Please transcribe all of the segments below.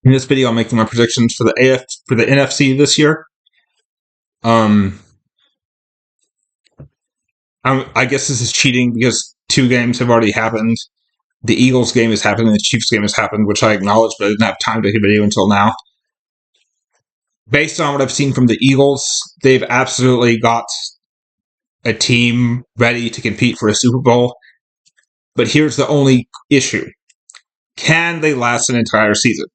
In this video, I'm making my predictions for the NFC this year. I guess this is cheating because two games have already happened. The Eagles game has happened and the Chiefs game has happened, which I acknowledge, but I didn't have time to make a video until now. Based on what I've seen from the Eagles, they've absolutely got a team ready to compete for a Super Bowl. But here's the only issue. Can they last an entire season?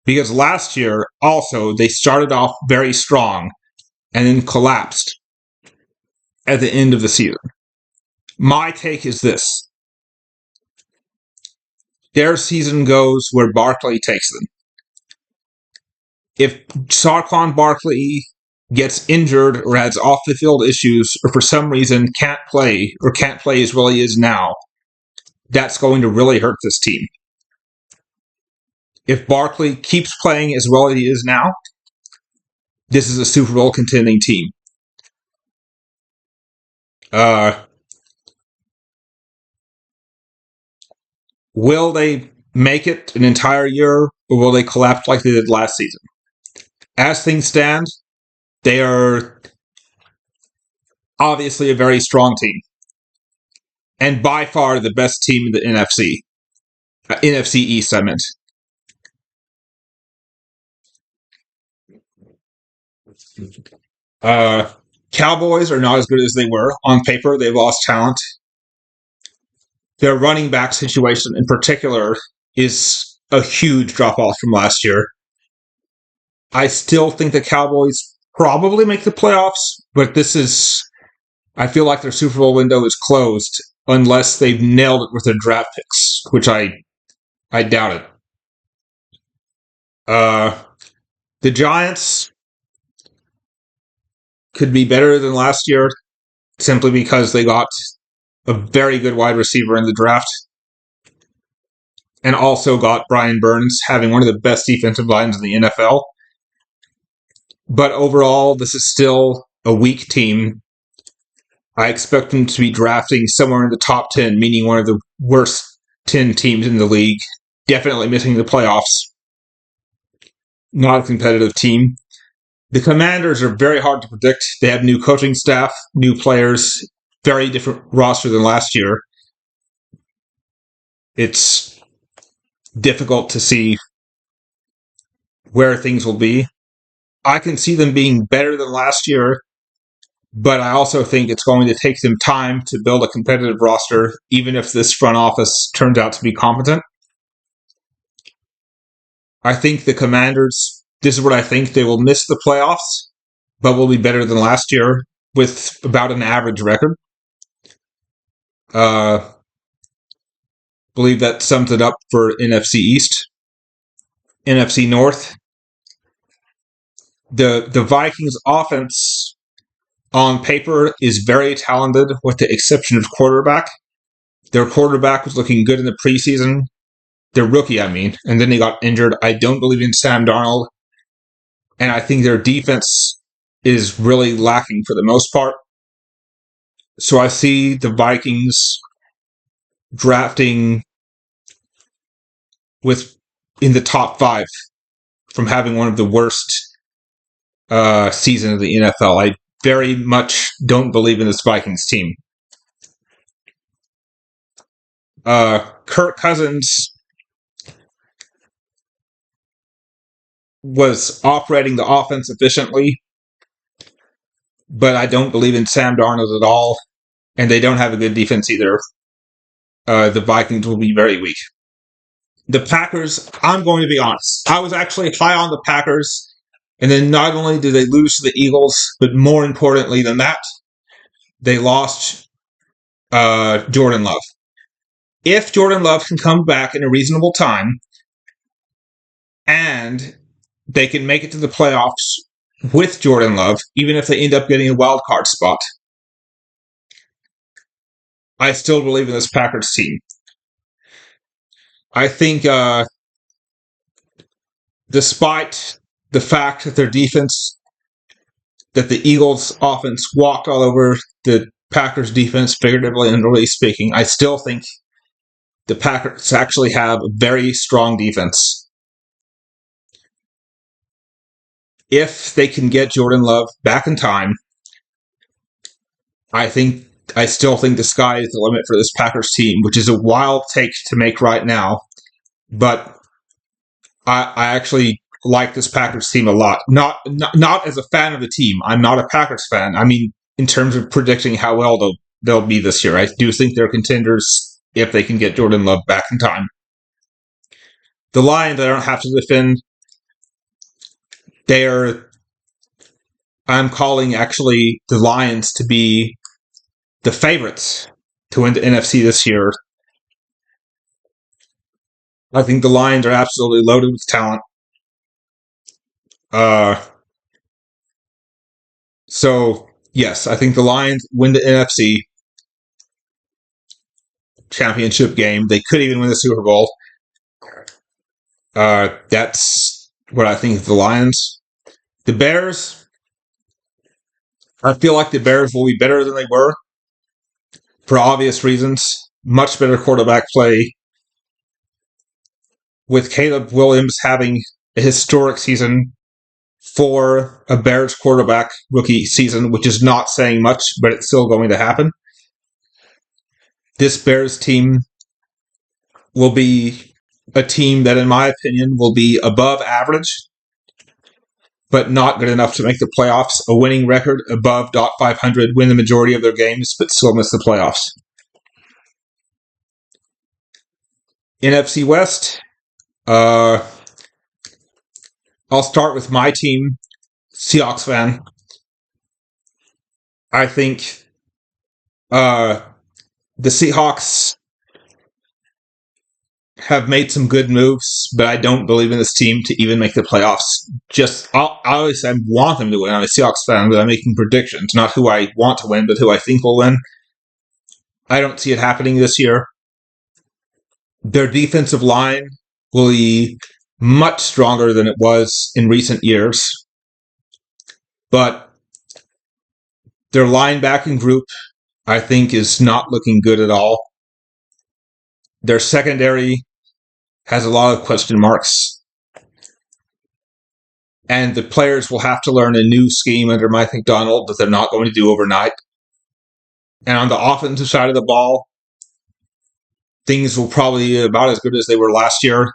Because last year, also, they started off very strong and then collapsed at the end of the season. My take is this. Their season goes where Barkley takes them. If Saquon Barkley gets injured or has off-the-field issues or for some reason can't play as well as he is now, that's going to really hurt this team. If Barkley keeps playing as well as he is now, this is a Super Bowl contending team. Will they make it an entire year, or will they collapse like they did last season? As things stand, they are obviously a very strong team. And by far the best team in the NFC. NFC East, I meant. Cowboys are not as good as they were. On paper, they've lost talent. Their running back situation in particular is a huge drop-off from last year. I still think the Cowboys probably make the playoffs, but I feel like their Super Bowl window is closed unless they've nailed it with their draft picks, which I doubt it. The Giants could be better than last year simply because they got a very good wide receiver in the draft and also got Brian Burns having one of the best defensive lines in the NFL. But overall, this is still a weak team. I expect them to be drafting somewhere in the top 10, meaning one of the worst 10 teams in the league. Definitely missing the playoffs. Not a competitive team. The Commanders are very hard to predict. They have new coaching staff, new players, very different roster than last year. It's difficult to see where things will be. I can see them being better than last year, but I also think it's going to take them time to build a competitive roster, even if this front office turns out to be competent. I think the Commanders, this is what I think, they will miss the playoffs, but will be better than last year with about an average record. Believe that sums it up for NFC East. NFC North. The Vikings offense on paper is very talented with the exception of quarterback. Their quarterback was looking good in the preseason. Their rookie, and then he got injured. I don't believe in Sam Darnold. And I think their defense is really lacking for the most part. So I see the Vikings drafting in the top 5 from having one of the worst seasons of the NFL. I very much don't believe in this Vikings team. Kirk Cousins was operating the offense efficiently, but I don't believe in Sam Darnold at all, and they don't have a good defense either. The Vikings will be very weak. The Packers, I'm going to be honest, I was actually high on the Packers, and then not only did they lose to the Eagles, but more importantly than that, they lost Jordan Love. If Jordan Love can come back in a reasonable time, and they can make it to the playoffs with Jordan Love, even if they end up getting a wild card spot, I still believe in this Packers team. I think, despite the fact that their defense, that the Eagles' offense walked all over the Packers' defense, figuratively and literally speaking, I still think the Packers actually have a very strong defense. if they can get Jordan Love back in time, I still think the sky is the limit for this Packers team, which is a wild take to make right now. But I actually like this Packers team a lot. Not as a fan of the team. I'm not a Packers fan. I mean, in terms of predicting how well they'll be this year, I do think they're contenders if they can get Jordan Love back in time. The Lions, I don't have to defend. I'm calling actually the Lions to be the favorites to win the NFC this year. I think the Lions are absolutely loaded with talent. So, yes, I think the Lions win the NFC championship game. They could even win the Super Bowl. That's what I think of the Lions. The Bears, I feel like the Bears will be better than they were for obvious reasons. Much better quarterback play. With Caleb Williams having a historic season for a Bears quarterback rookie season, which is not saying much, but it's still going to happen. This Bears team will be a team that, in my opinion, will be above average, but not good enough to make the playoffs. A winning record above .500, win the majority of their games, but still miss the playoffs. NFC West, I'll start with my team, Seahawks fan. I think the Seahawks have made some good moves, but I don't believe in this team to even make the playoffs. I want them to win. I'm a Seahawks fan, but I'm making predictions, not who I want to win, but who I think will win. I don't see it happening this year. Their defensive line will be much stronger than it was in recent years, but their linebacking group, I think, is not looking good at all. Their secondary has a lot of question marks, and the players will have to learn a new scheme under Mike McDonald that they're not going to do overnight. And on the offensive side of the ball, things will probably be about as good as they were last year.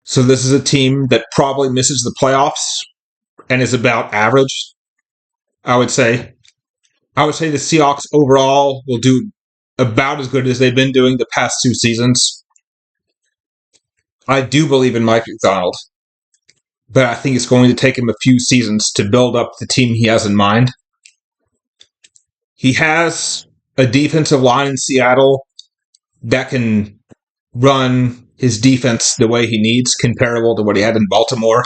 So this is a team that probably misses the playoffs and is about average, I would say. I would say the Seahawks overall will do about as good as they've been doing the past 2 seasons. I do believe in Mike McDonald, but I think it's going to take him a few seasons to build up the team he has in mind. He has a defensive line in Seattle that can run his defense the way he needs, comparable to what he had in Baltimore.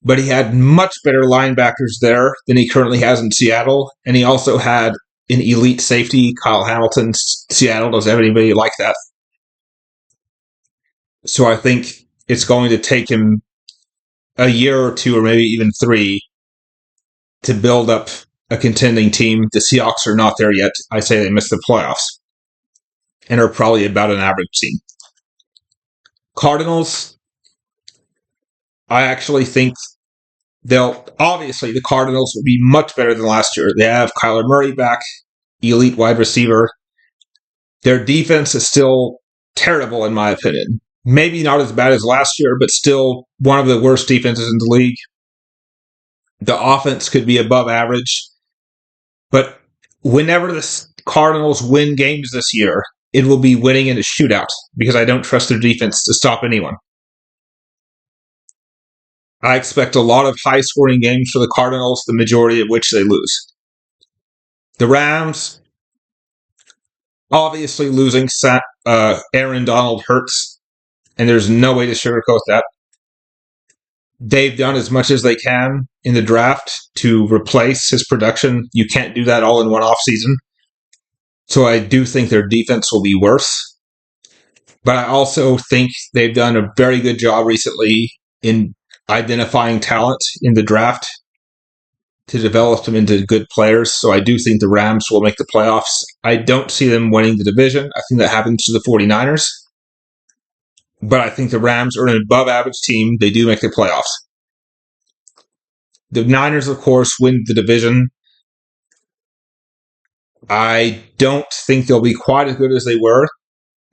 But he had much better linebackers there than he currently has in Seattle, and he also had an elite safety, Kyle Hamilton. Seattle does everybody like that. So I think it's going to take him a year or 2, or maybe even 3, to build up a contending team. The Seahawks are not there yet. I say they missed the playoffs and are probably about an average team. Cardinals, I actually think obviously the Cardinals will be much better than last year. They have Kyler Murray back, elite wide receiver. Their defense is still terrible in my opinion. Maybe not as bad as last year, but still one of the worst defenses in the league. The offense could be above average. But whenever the Cardinals win games this year, it will be winning in a shootout because I don't trust their defense to stop anyone. I expect a lot of high-scoring games for the Cardinals, the majority of which they lose. The Rams, obviously losing Aaron Donald hurts, and there's no way to sugarcoat that. They've done as much as they can in the draft to replace his production. You can't do that all in one offseason. So I do think their defense will be worse. But I also think they've done a very good job recently in identifying talent in the draft to develop them into good players. So I do think the Rams will make the playoffs. I don't see them winning the division. I think that happens to the 49ers. But I think the Rams are an above-average team. They do make the playoffs. The Niners, of course, win the division. I don't think they'll be quite as good as they were.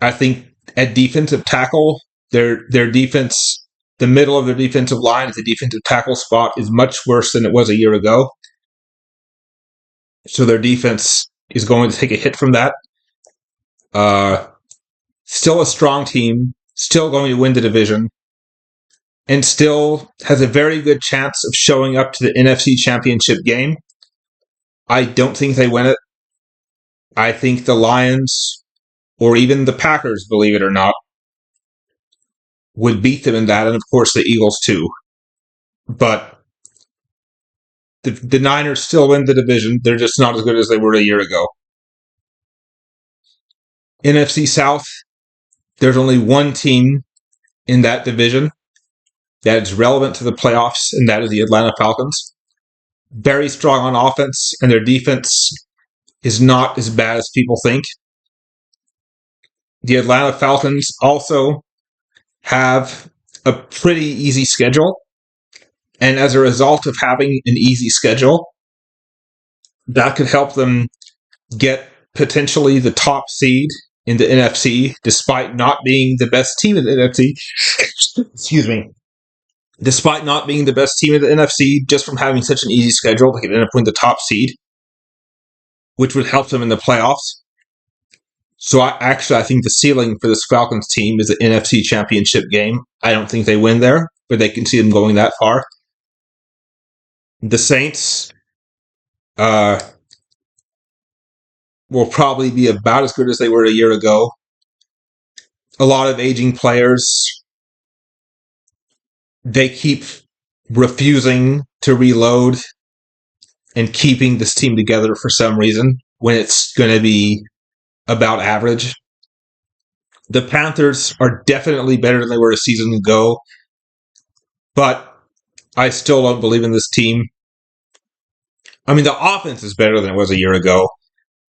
I think at defensive tackle, their defense, the middle of their defensive line at the defensive tackle spot is much worse than it was a year ago. So their defense is going to take a hit from that. Still a strong team, still going to win the division, and still has a very good chance of showing up to the NFC Championship game. I don't think they win it. I think the Lions, or even the Packers, believe it or not, would beat them in that, and of course the Eagles too. But the Niners still win the division. They're just not as good as they were a year ago. NFC South, there's only one team in that division that is relevant to the playoffs, and that is the Atlanta Falcons. Very strong on offense, and their defense is not as bad as people think. The Atlanta Falcons also have a pretty easy schedule, and as a result of having an easy schedule, that could help them get potentially the top seed in the NFC, despite not being the best team in the NFC. Excuse me. Despite not being the best team in the NFC, just from having such an easy schedule, they could end up winning the top seed, which would help them in the playoffs. So I think the ceiling for this Falcons team is the NFC Championship game. I don't think they win there, but they can see them going that far. The Saints will probably be about as good as they were a year ago. A lot of aging players. They keep refusing to reload and keeping this team together for some reason when it's going to be about average. The Panthers are definitely better than they were a season ago, but I still don't believe in this team. I mean, the offense is better than it was a year ago,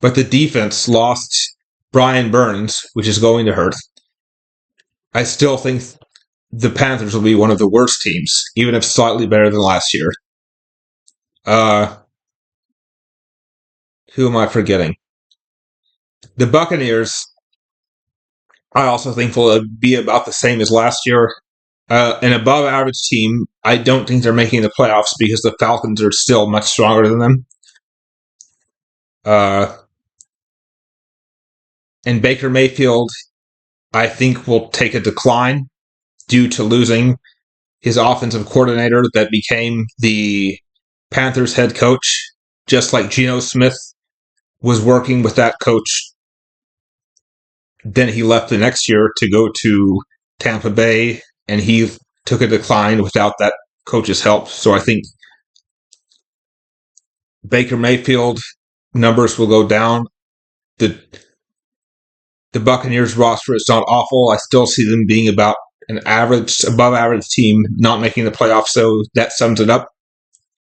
but the defense lost Brian Burns, which is going to hurt. I still think the Panthers will be one of the worst teams, even if slightly better than last year. Who am I forgetting? The Buccaneers, I also think will be about the same as last year. An above average team. I don't think they're making the playoffs because the Falcons are still much stronger than them. And Baker Mayfield, I think, will take a decline due to losing his offensive coordinator that became the Panthers head coach, just like Geno Smith was working with that coach. Then he left the next year to go to Tampa Bay, and he took a decline without that coach's help. So I think Baker Mayfield numbers will go down. The Buccaneers roster is not awful. I still see them being about an average, above average team, not making the playoffs, so that sums it up.